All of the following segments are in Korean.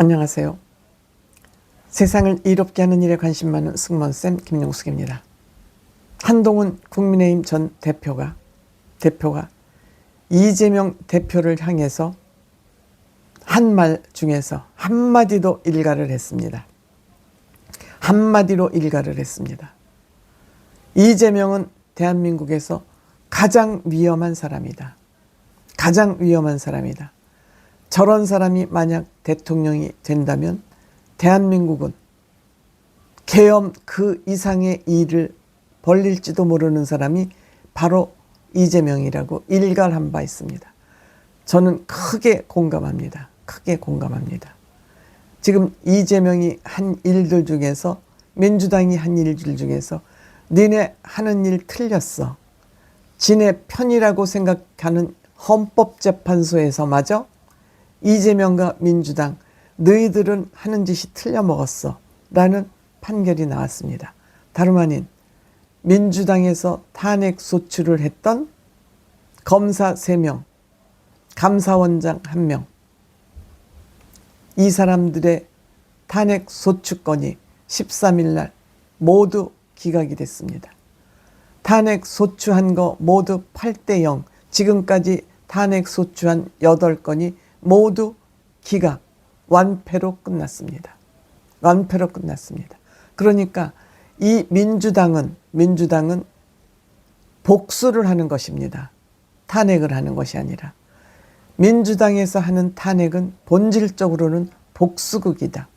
안녕하세요. 세상을 이롭게 하는 일에 관심 많은 승무원쌤 김용숙입니다. 한동훈 국민의힘 전 대표가 이재명 대표를 향해서 한 말 중에서 한마디도 일가를 했습니다. 한마디로 일가를 했습니다. 이재명은 대한민국에서 가장 위험한 사람이다. 가장 위험한 사람이다. 저런 사람이 만약 대통령이 된다면 대한민국은 계엄 그 이상의 일을 벌릴지도 모르는 사람이 바로 이재명이라고 일갈한 바 있습니다. 저는 크게 공감합니다. 크게 공감합니다. 지금 이재명이 한 일들 중에서, 민주당이 한 일들 중에서 니네 하는 일 틀렸어. 지네 편이라고 생각하는 헌법재판소에서마저 이재명과 민주당 너희들은 하는 짓이 틀려먹었어 라는 판결이 나왔습니다. 다름 아닌 민주당에서 탄핵 소추를 했던 검사 3명, 감사원장 1명, 이 사람들의 탄핵 소추권이 13일 날 모두 기각이 됐습니다. 탄핵 소추한 거 모두 8대0, 지금까지 탄핵 소추한 8건이 모두 기각, 완패로 끝났습니다. 완패로 끝났습니다. 그러니까 이 민주당은 복수를 하는 것입니다. 탄핵을 하는 것이 아니라. 민주당에서 하는 탄핵은 본질적으로는 복수극이다.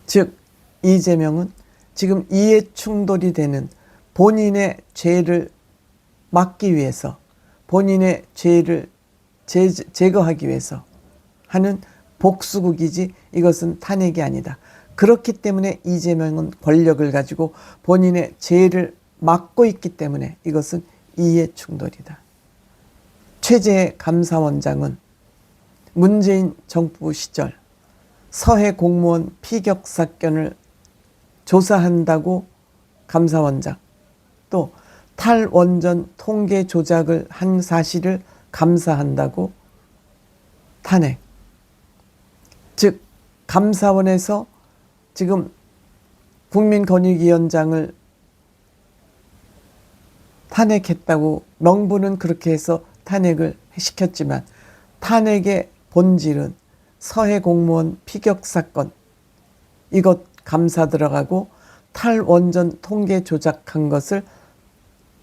즉 이재명은 지금 이해충돌이 되는 본인의 죄를 막기 위해서, 본인의 죄를 제거하기 위해서 하는 복수극이지 이것은 탄핵이 아니다. 그렇기 때문에 이재명은 권력을 가지고 본인의 죄를 막고 있기 때문에 이것은 이해충돌이다. 최재해 감사원장은 문재인 정부 시절 서해 공무원 피격 사건을 조사한다고 감사원장, 또 탈원전 통계 조작을 한 사실을 감사한다고 탄핵. 즉 감사원에서 지금 국민권익위원장을 탄핵했다고 명분은 그렇게 해서 탄핵을 시켰지만 탄핵의 본질은 서해 공무원 피격 사건, 이것 감사 들어가고 탈원전 통계 조작한 것을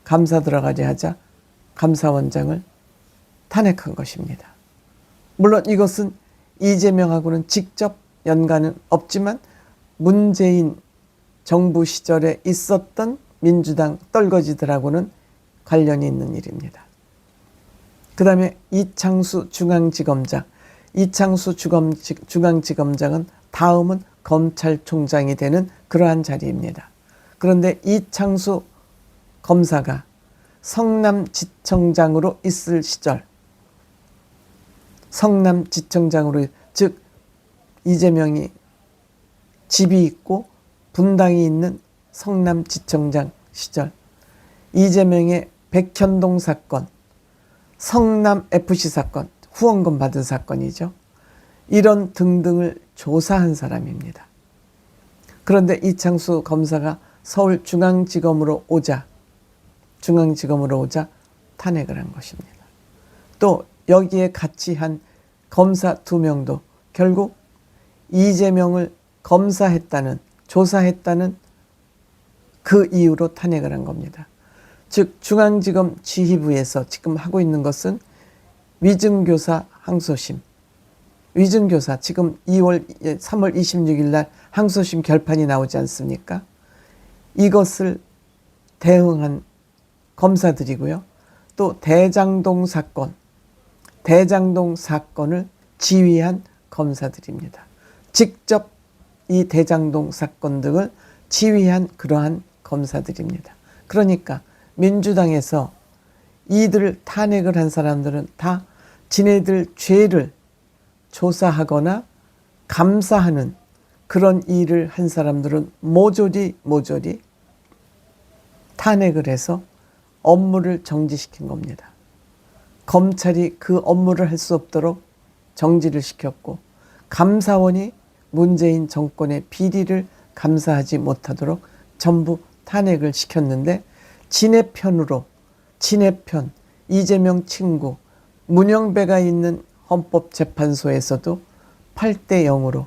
감사 들어가지 하자 감사원장을 탄핵한 것입니다. 물론 이것은 이재명하고는 직접 연관은 없지만 문재인 정부 시절에 있었던 민주당 떨거지들하고는 관련이 있는 일입니다. 그 다음에 이창수 중앙지검장은 다음은 검찰총장이 되는 그러한 자리입니다. 그런데 이창수 검사가 성남지청장으로 있을 시절, 성남지청장으로, 즉 이재명이 집이 있고 분당이 있는 성남지청장 시절, 이재명의 백현동 사건, 성남FC 사건, 후원금 받은 사건이죠. 이런 등등을 조사한 사람입니다. 그런데 이창수 검사가 서울중앙지검으로 오자 탄핵을 한 것입니다. 또 여기에 같이 한 검사 2명도 결국 이재명을 조사했다는 그 이유로 탄핵을 한 겁니다. 즉 중앙지검 지휘부에서 지금 하고 있는 것은 위증교사 항소심, 위증교사 지금 3월 26일 날 항소심 결판이 나오지 않습니까? 이것을 대응한 검사들이고요. 또 대장동 사건을 지휘한 검사들입니다. 직접 이 대장동 사건 등을 지휘한 그러한 검사들입니다. 그러니까 민주당에서 이들 탄핵을 한 사람들은 다 지네들 죄를 조사하거나 감사하는 그런 일을 한 사람들은 모조리 탄핵을 해서 업무를 정지시킨 겁니다. 검찰이 그 업무를 할 수 없도록 정지를 시켰고, 감사원이 문재인 정권의 비리를 감사하지 못하도록 전부 탄핵을 시켰는데 진의 편으로 이재명 친구 문영배가 있는 헌법재판소에서도 8대 0으로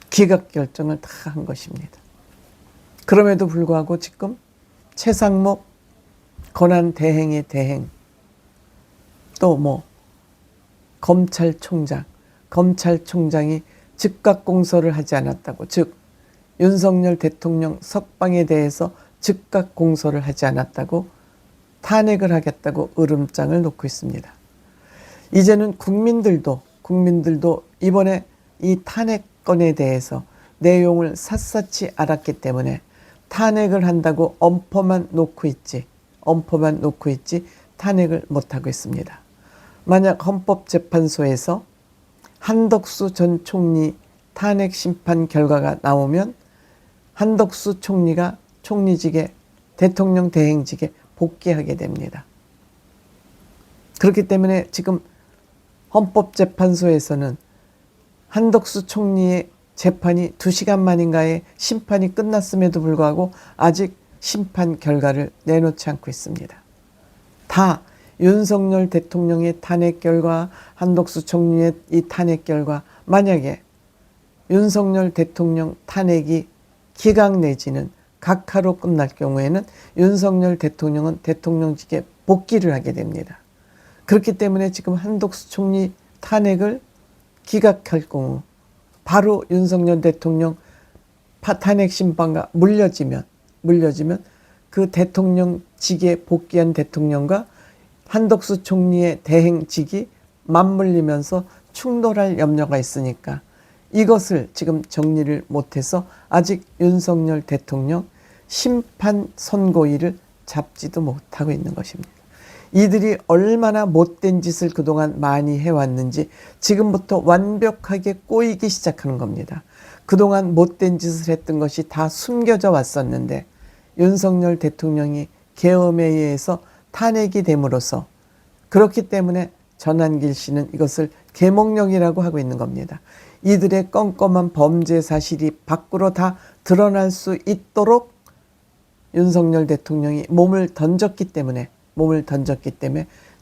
기각 결정을 다 한 것입니다. 그럼에도 불구하고 지금 최상목 권한대행의 대행, 또 뭐 검찰총장이 즉각 공소를 하지 않았다고, 즉 윤석열 대통령 석방에 대해서 즉각 공소를 하지 않았다고 탄핵을 하겠다고 으름장을 놓고 있습니다. 이제는 국민들도 이번에 이 탄핵건에 대해서 내용을 샅샅이 알았기 때문에 탄핵을 한다고 엄포만 놓고 있지 탄핵을 못하고 있습니다. 만약 헌법재판소에서 한덕수 전 총리 탄핵 심판 결과가 나오면 한덕수 총리가 총리직에, 대통령 대행직에 복귀하게 됩니다. 그렇기 때문에 지금 헌법재판소에서는 한덕수 총리의 재판이 2시간 만인가에 심판이 끝났음에도 불구하고 아직 심판 결과를 내놓지 않고 있습니다. 다 윤석열 대통령의 탄핵 결과, 한덕수 총리의 이 탄핵 결과, 만약에 윤석열 대통령 탄핵이 기각 내지는 각하로 끝날 경우에는 윤석열 대통령은 대통령직에 복귀를 하게 됩니다. 그렇기 때문에 지금 한덕수 총리 탄핵을 기각할 경우 바로 윤석열 대통령 탄핵 심판과 물려지면 그 대통령직에 복귀한 대통령과 한덕수 총리의 대행직이 맞물리면서 충돌할 염려가 있으니까 이것을 지금 정리를 못해서 아직 윤석열 대통령 심판 선고일을 잡지도 못하고 있는 것입니다. 이들이 얼마나 못된 짓을 그동안 많이 해왔는지 지금부터 완벽하게 꼬이기 시작하는 겁니다. 그동안 못된 짓을 했던 것이 다 숨겨져 왔었는데 윤석열 대통령이 계엄에 의해서 탄핵이 됨으로써, 그렇기 때문에 전한길 씨는 이것을 계몽령이라고 하고 있는 겁니다. 이들의 껌껌한 범죄 사실이 밖으로 다 드러날 수 있도록 윤석열 대통령이 몸을 던졌기 때문에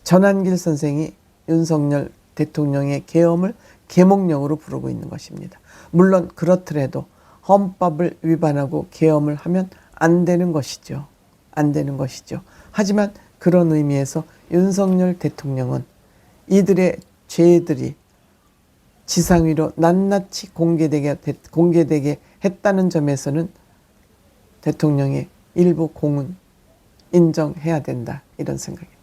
전한길 선생이 윤석열 대통령의 계엄을 계몽령으로 부르고 있는 것입니다. 물론 그렇더라도 헌법을 위반하고 계엄을 하면 안 되는 것이죠. 하지만 그런 의미에서 윤석열 대통령은 이들의 죄들이 지상 위로 낱낱이 공개되게 했다는 점에서는 대통령의 일부 공은 인정해야 된다, 이런 생각입니다.